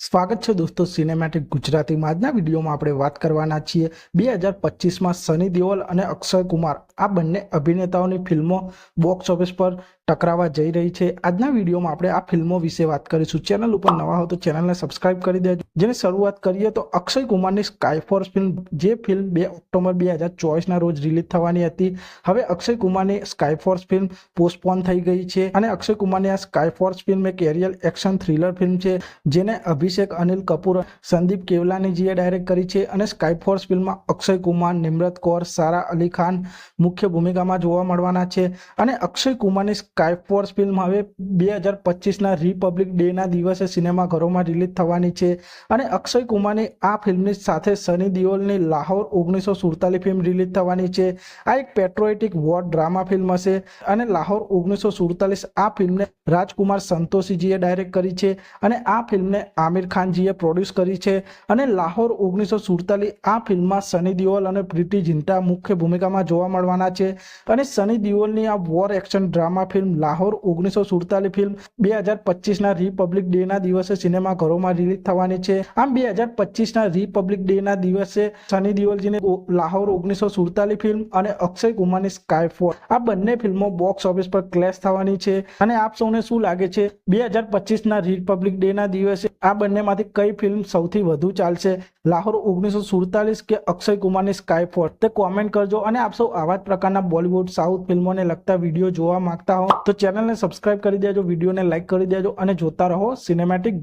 સ્વાગત છે દોસ્તો સિનેમેટિક ગુજરાતીમાં। આજના વિડીયોમાં આપણે વાત કરવાના છીએ 2025માં સની દેઓલ અને અક્ષય કુમાર આ બંને અભિનેતાઓની ફિલ્મો બોક્સ ઓફિસ પર ટકરાવા જઈ રહી છે। આજના વિડીયોમાં આપણે આ ફિલ્મો વિશે વાત કરીશું। ચેનલ ઉપર નવા હો તો ચેનલને સબસ્ક્રાઇબ કરી દેજો। જેની શરૂઆત કરીએ તો અક્ષય કુમારની સ્કાયફોર્સ ફિલ્મ, જે ફિલ્મ 2 ઓક્ટોબર 2024ના રોજ રિલીઝ થવાની હતી, હવે અક્ષય કુમારની સ્કાયફોર્સ ફિલ્મ પોસ્ટપોન થઈ ગઈ છે અને અક્ષય કુમારની આ સ્કાયફોર્સ ફિલ્મ એક એરિયલ એક્શન થ્રિલર ફિલ્મ છે જેને અભિષેક અનિલ કપૂર, સંદીપ કેવલાનીજીએ ડાયરેક્ટ કરી છે અને સ્કાયફોર્સ ફિલ્મમાં અક્ષય કુમાર, નિમ્રત કૌર, સારા અલી ખાન મુખ્ય ભૂમિકામાં જોવા મળવાના છે અને અક્ષય કુમારની સ્કાયફોર્સ ફિલ્મ હવે 2025ના રિપબ્લિક ડેના દિવસે સિનેમાઘરોમાં રિલીઝ થવાની છે અને અક્ષય કુમારની આ ફિલ્મની સાથે સની દેઓલની લાહોર 1947 ફિલ્મ રિલીઝ થવાની છે। આ એક પેટ્રોએટિક વોર ડ્રામા ફિલ્મ હશે અને લાહોર 1947 આ ફિલ્મને રાજકુમાર સંતોષીજીએ ડાયરેક્ટ કરી છે અને આ ફિલ્મને આમિર ખાનજીએ પ્રોડ્યુસ કરી છે અને લાહોર 1947 આ ફિલ્મમાં સની દેઓલ અને પ્રીતિ ઝિંટા મુખ્ય ભૂમિકામાં જોવા મળવાના છે અને સની દેઓલની આ war action drama film Lahore 1947 film 2025ના રિપબ્લિક ડેના દિવસે સિનેમાઘરોમાં રિલીઝ થવાની છે। આમ 2025ના રિપબ્લિક ડેના દિવસે સની દેઓલજીની લાહોર 1947 ફિલ્મ અને અક્ષય કુમારની સ્કાયફોર્સ આ બંને ફિલ્મો બોક્સ ઓફિસ પર ક્લેશ થવાની છે અને આપ સૌને શું લાગે છે 2025ના રિપબ્લિક ડેના દિવસે આ બંનેમાંથી કઈ ફિલ્મ સૌથી વધુ ચાલશે, લાહોર 1947 કે અક્ષય કુમારની સ્કાયફોર્સ? તે કોમેન્ટ કરજો અને આપ સૌ આવા જ પ્રકારના બોલિવૂડ, સાઉથ ફિલ્મોને લગતા વિડીયો જોવા માંગતા હો તો ચેનલને સબસ્ક્રાઇબ કરી દેજો, વિડીયોને લાઇક કરી દેજો અને જોતા રહો સિનેમેટિક।